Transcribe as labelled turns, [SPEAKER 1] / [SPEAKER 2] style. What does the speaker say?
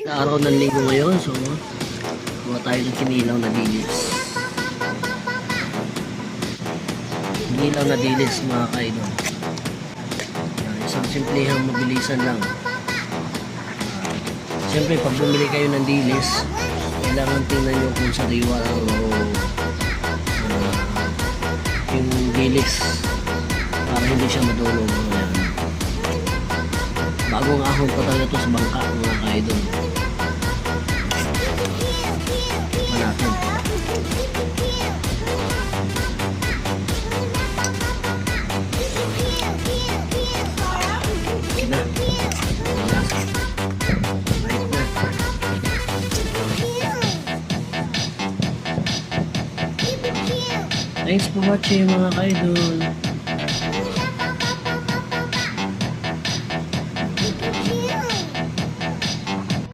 [SPEAKER 1] na araw ng linggo ngayon. So, kuha tayo ng kinilaw na dilis. Kinilaw na dilis mga kaidol. Isang simplehang mabilisan lang. Siyempre, pag bumili kayo ng dilis, kailangan tingnan nyo kung sariwa o yung dilis para hindi siya madulog. Bagong ahon pa talaga ito sa bangka mga kaidol. Natin. Okay na. Right na. Thanks for watching mga kaidol.